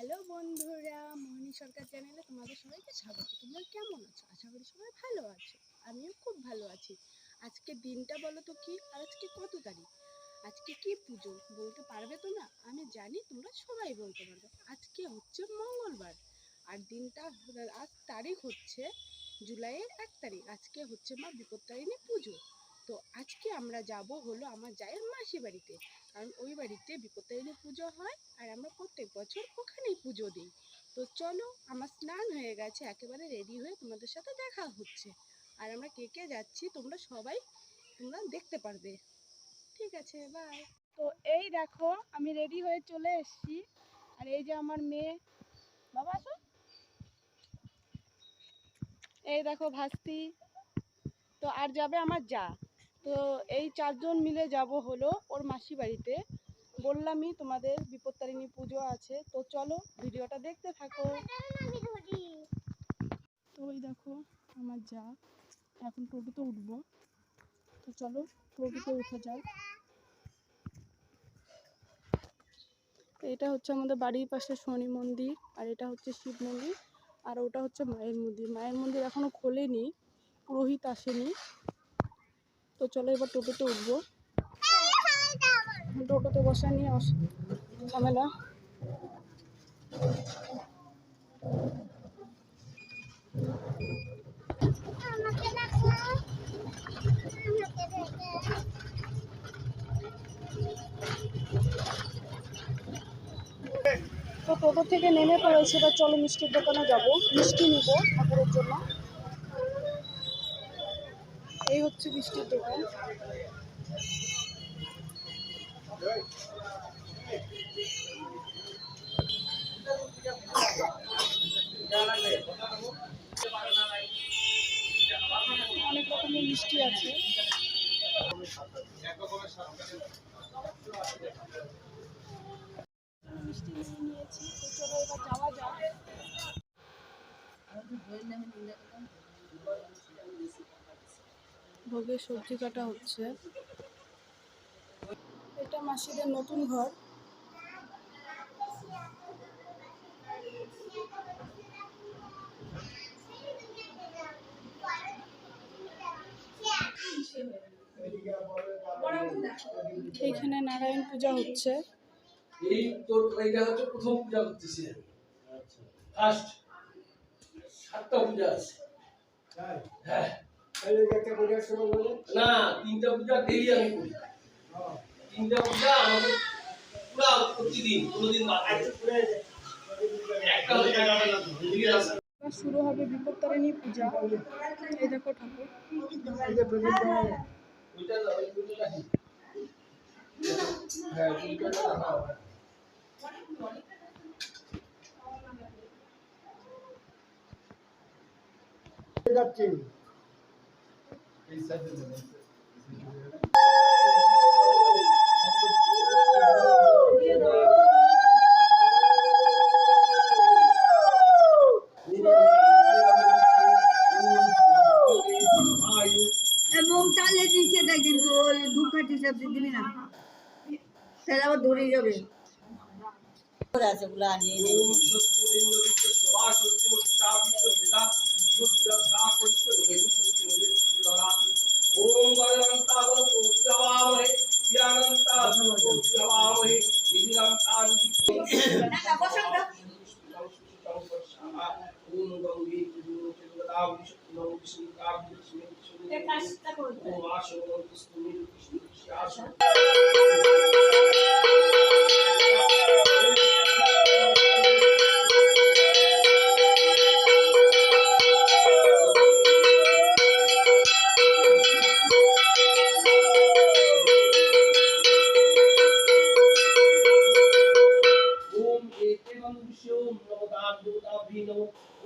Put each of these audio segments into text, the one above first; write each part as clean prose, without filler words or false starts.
Hello বন্ধুরা, মোহিনী সরকার চ্যানেলে তোমাদের সবাইকে স্বাগত। তোমরা কেমন আছো? আশা করি সবাই ভালো আছো। আমিও খুব ভালো আছি। আজকে দিনটা বলো তো কি, আর আজকে কত তারিখ? আজকে কি পুজো বলতে পারবে তোমরা? আমি জানি তোমরা সবাই বলতে পারবে। আজকে হচ্ছে মঙ্গলবার, আর দিনটা আজ তারিখ হচ্ছে জুলাইয়ের 1 তারিখ। আজকে হচ্ছে মা বিপত্তারিণী পুজো। তো আজকে আমরা যাব হলো আমার জায়ের মাসি বাড়িতে, কারণ ওই বাড়িতে বিপত্তারিণী পুজো হয়, আর আমরা প্রত্যেক বছর ওখানেই পুজো দিই। তো চলো, আমার স্নান হয়ে গেছে, একেবারে রেডি হয়ে তোমাদের সাথে দেখা হচ্ছে। আর আমরা কে কে যাচ্ছি তোমরা দেখতে পারবে। ঠিক আছে, বাই। তো এই দেখো, আমি রেডি হয়ে চলে এসেছি। আর এই যে আমার মেয়ে, বাবা আসো। এই দেখো ভাস্তি। তো আর যাবে আমার যা। তো এই 4জন মিলে যাব হলো ওর মাসি বাড়িতে। বললামই তোমাদের বিপত্তারিণী পুজো আছে। তো চলো, ভিডিওটা দেখতে থাকো। তো ওই দেখো আমার যা, এখন টোটোতে উঠবো। তো চলো, টোটোতে উঠে যাক। তো এটা হচ্ছে আমাদের বাড়ির পাশে শনি মন্দির, আর এটা হচ্ছে শিব মন্দির, আর ওটা হচ্ছে মায়ের মন্দির। মায়ের মন্দির এখনো খোলেনি, পুরোহিত আসেনি। তো চলো এবার টোটোতে উঠবো। টোটোতে বসা নিয়ে ঝামেলা। তো টোটো থেকে নেমে পড়েছে, এবার চলো মিষ্টির দোকানে যাব, মিষ্টি নিব ঠাকুরের জন্য। এই হচ্ছে মিষ্টির দোকান। অনেক রকমের মিষ্টি আছে। মিষ্টি নিয়ে নিয়েছি, তো চলো এবার যাওয়া যাক। ভোগে সবজি কাটা হচ্ছে। এটা মাসিদের নতুন ঘর। এইখানে নারায়ণ পূজা হচ্ছে। এই তোর এইটা হচ্ছে প্রথম পূজা করতেছি ফার্স্ট 7টা পূজা আছে। হ্যাঁ একটা পূজা শুরু হলো না, 3টা পূজা ডেইলি আমি করি। 3টা পূজা আমাদের পুরো প্রতিদিন, কোনোদিন বাদ নেই। একটা শুরু হবে বিপত্তারিণী পূজা। এই দেখো ঠাকুর। হ্যাঁ যাচ্ছি এই সাইডে এবং তালে দিচ্ছে দেখ, কিন্তু ওই ধূপকাঠি সবজি দিবি না, তাহলে আবার ধরে যাবে। আছে গুলা নিয়ে ओम गणनांतावो पूज्यवामहे ज्ञानंतावो पूज्यवामहे निधिलंतानि ओम गंगे गुरुदेवता विष्णु विष्णुका विष्णु ओम आशो विष्णु विष्णु आशो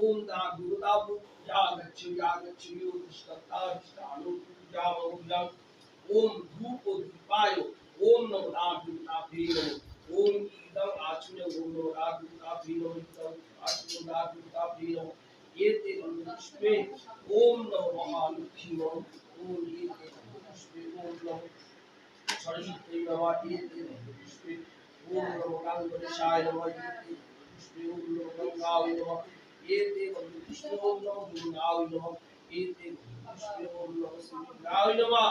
ओम दा गुरुदावु यागच्छ यागच्छ योतिष्ठताधिष्ठानो पूजामोदं ओम धूप दीपाय ओम नमो दुर्गाभ्ये नमः ओम इदं आचुने ओम नमो दुर्गाभ्ये नमः इदं आचुने दुर्गाभ्ये नमः एते पुष्पे ओम नमो महालक्ष्मी नमः ओम एते पुष्पे ओम नमो सरस्वती नमः एते पुष्पे ओम नमो गंगेशाय नमः एते कृष्णे ओम नमो गंगाय नमः एते बंधु कृष्णे ओम नमो गंगाय नमः एते कृष्णे ओम नमो शिवाय नमः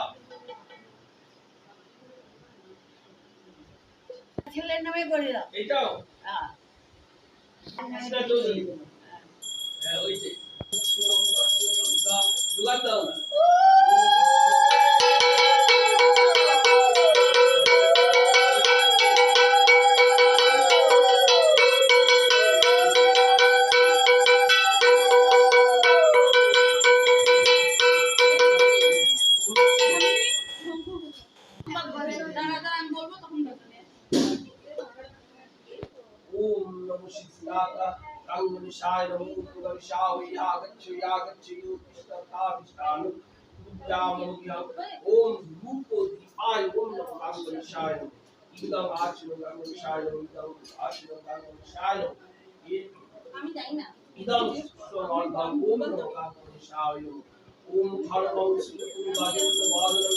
ছেলের নামে করে দাও। এটাও হ্যাঁ কৃষ্ণ চৌধুরী হ্যাঁ ওই যে কৃষ্ণ ওম গঙ্গা দুবার দাও না ओम नमो शिवाय कांगनिशाय नमो गंगाशाय यागच्छ कृष्णताविष्टानु पूजामोग्या ओम रूपो दीपाय ओम नमो कांगनिशाय इदं आचरण कांगनिशाय इदं आचरण कांगनिशाय ये আমি যাই না इदं स्ववर्धन ओम नमो कांगनिशाय ओम भर्गव श्रीपुरवादित वादनं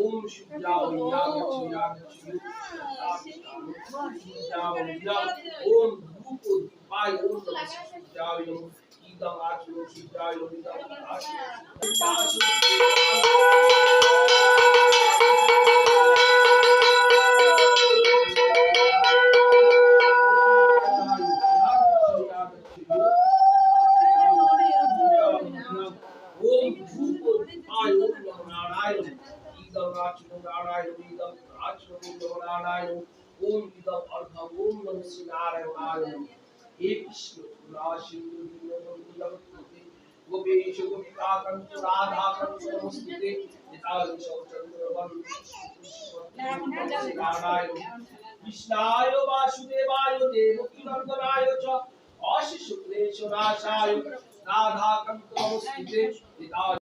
ओम शिवाय ओम रूपो दीपाय ओम नमः शिवाय इदं आचरण शिवाय इदं ओम रूपो दीपाय ओम नमो नारायण इदं आचरण नारायण इदं आचरण नमो नारायण ओम इदं अर्घं ओम नमः श्रीनारायणाय हे कृष्ण राशिंदु नमोस्तुते गोपेश गोपिका कंठ राधा कंठ नमोस्तुते निताय चौचंद्र नारायण कृष्णाय वासुदेवाय देवकी नंदनाय च आशिषुक्लेश्वराशाय राधा कंठ नमोस्तुते निताय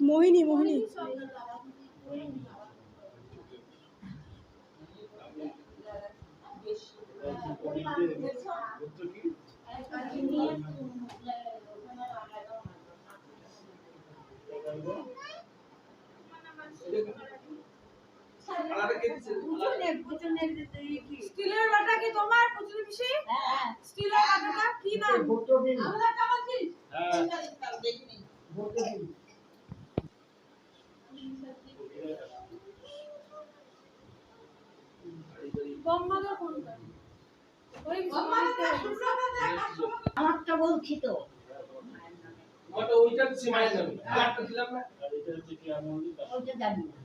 মোহিনী মোহিনী স্টিলের বাটা কি তোমার পুচুরি পিসি? হ্যাঁ স্টিলের বাটাটা কি নাম? ভোটো দিন আমরা কামাচ্ছি। হ্যাঁ দেখিনি। ভোটো দিন গম্মাদা কোনটা? ওই গম্মাদা আমারটা বলছি তো ওটা ওইটা সীমায় যাবে আটটা দিলাম না ওইটা জানি না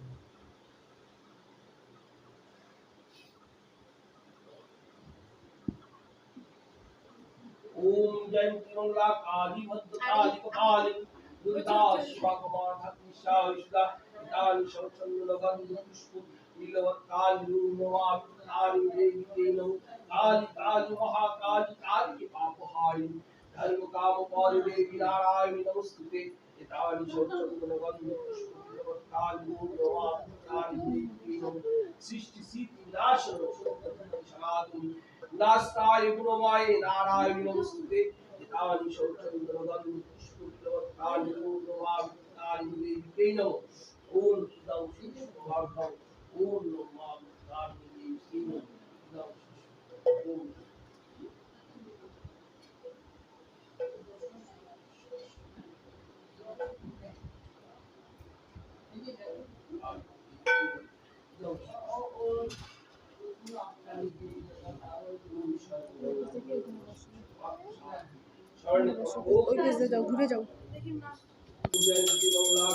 ओम जयंती मंगला काली भद्रकाली कपाली दुर्गा शिवा कुमार भक्ति शाविष्टा काली शौचंद्र गंध पुष्प नीलवत काली रूपमा काली देवी तेनो काली काली महाकाली काली के पाप हारी धर्म काम पारि देवी नारायणी नमस्ते काली शौचंद्र गंध पुष्प नीलवत काली रूपमा काली देवी तेनो सृष्टि सिद्धि विनाशन क्षमातुम नास्ताय गुणमाय नारायण नमस्ते काली शौचंद्र गंध पुष्प नीलवत काली रूपमा काली देवी तेनो ओम इदं शिवभागं ओम नमः काली देवी तेनो इदं ओम ওই পেজে যাও ঘুরে যাও जय श्री मंगला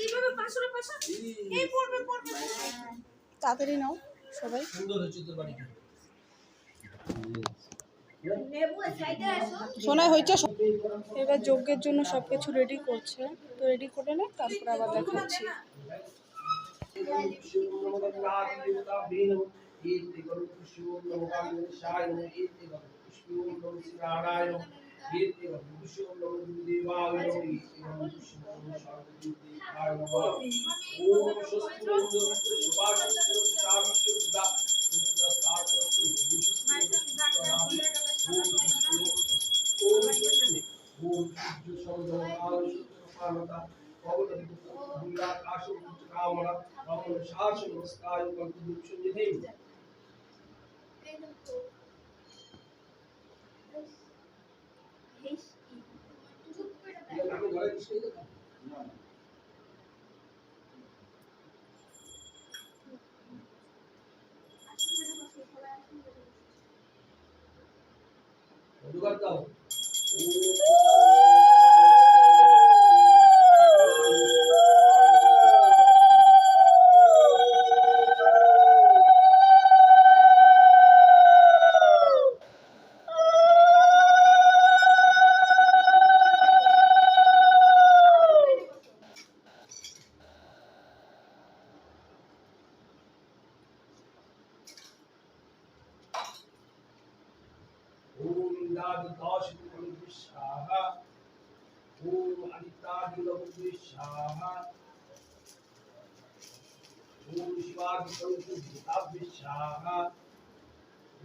এইভাবে পাঁচশো পাঁচশো এই পড়বে পড়বে তাড়াতাড়ি নাও সবাই। সুন্দর হচ্ছে তোর বাড়িটা। শোনাই হয়েছে। এবার যজ্ঞের জন্য সবকিছু রেডি করছে, তো রেডি করে নে, তারপরে আবার দেখাচ্ছি।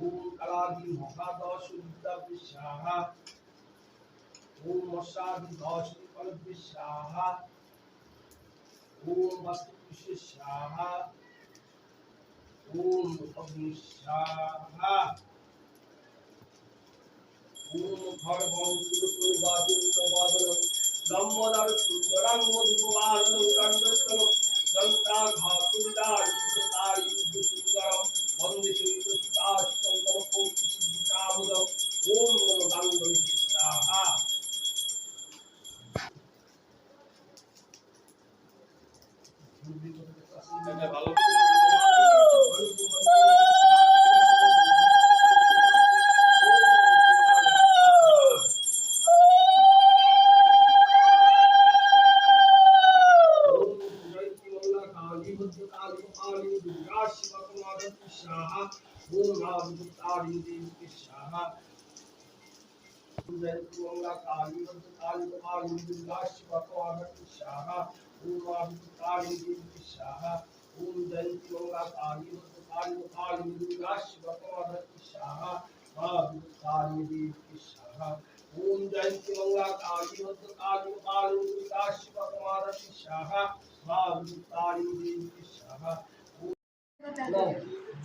ओम कलादि महादश विद्याभिषाहा ओम मशादि दश विद्याभिषाहा ओम वस्तु विशेषाहा ओम अग्निशाहा ओम भगवंतुलवादन दम्मोदर सुंदरं मधुवादन कंदस्तन दंता घातुंडार तारि सुंदरम वंदे सुताष्टं गणपति सिद्धामुदम ओम नमो गंगं स्वाहा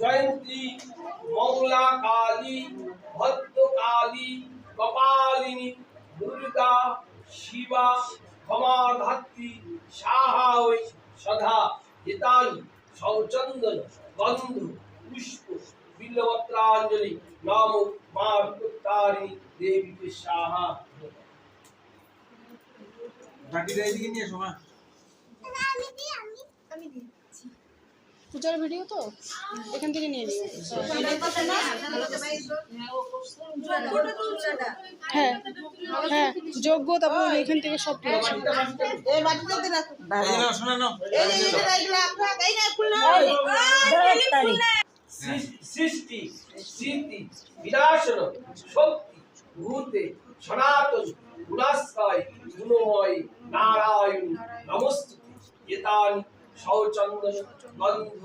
जयंती मंगला काली भद्रकाली कपालिनी दुर्गा शिवा क्षमाधात्री साहा वै सदा हितानि सौचंदन गंध पुष्प बिल्वपत्रांजलि नमो मां विमुक्तारिणी देवी के साहा বাকিটা এদিকে নিয়ে এসো মা। পূজার ভিডিও তো এখান থেকে নিয়ে নিও। হ্যাঁ হ্যাঁ যজ্ঞ, তারপর এখান থেকে সব তুলেছি। এই নাও, শোনা নাও। सृष्टि स्थिति विनाशन शक्ति भूते सनातन गुणास्काय गुणमय नारायण नमस्ते एतानि सौचंदन गंध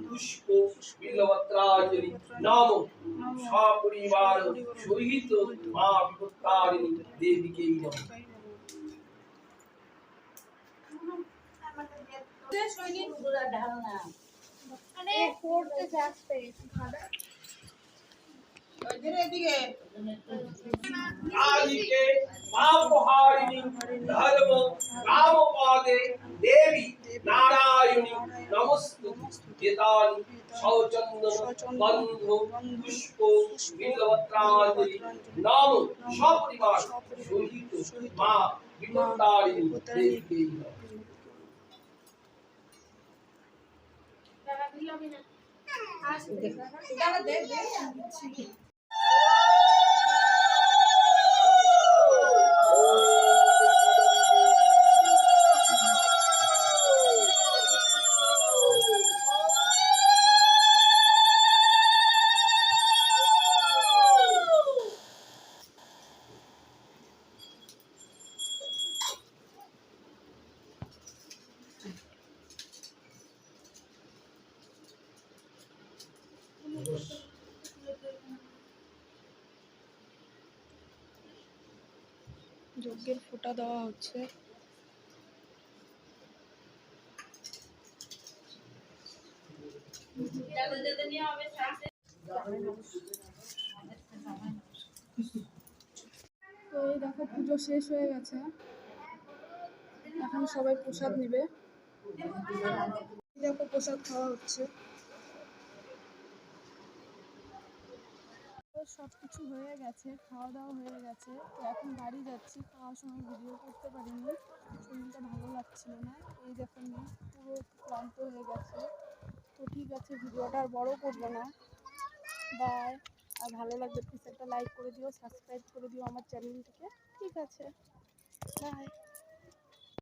पुष्प बिल्वपत्रांजलि नमो सपरिवार सहित मां विमुक्तारिणी देवी के नमः। মানে পড়তে যাচ্ছে काली के पापहारिणी धर्म रामपादे देवी नारायणी नमस्तुते एतानि সচন্দন গন্ধ পুষ্প বিল্বপত্রাঞ্জলি নাম সপরিবার সহিত মা বিপত্তারিণী দেবীকে নমঃ। দাদা দিলামই না আসবে দাদা দে যজ্ঞের ফোঁটা দেওয়া হচ্ছে। তো এই দেখো পুজো শেষ হয়ে গেছে, এখন সবাই প্রসাদ নেবে। দেখো প্রসাদ খাওয়া হচ্ছে। সব কিছু হয়ে গেছে, খাওয়া দাওয়া হয়ে গেছে। তো এখন বাড়ি যাচ্ছি, খাওয়ার সময় ভিডিও করতে পারিনি, শরীরটা ভালো লাগছিল না। এই দেখো মেয়ে পুরো ক্লান্ত হয়ে গেছে। তো ঠিক আছে, ভিডিওটা আর বড় করবো না। বাই। আর ভালো লাগলে প্লিজ একটা লাইক করে দিও, সাবস্ক্রাইব করে দিও আমার চ্যানেলটিকে। ঠিক আছে, বাই।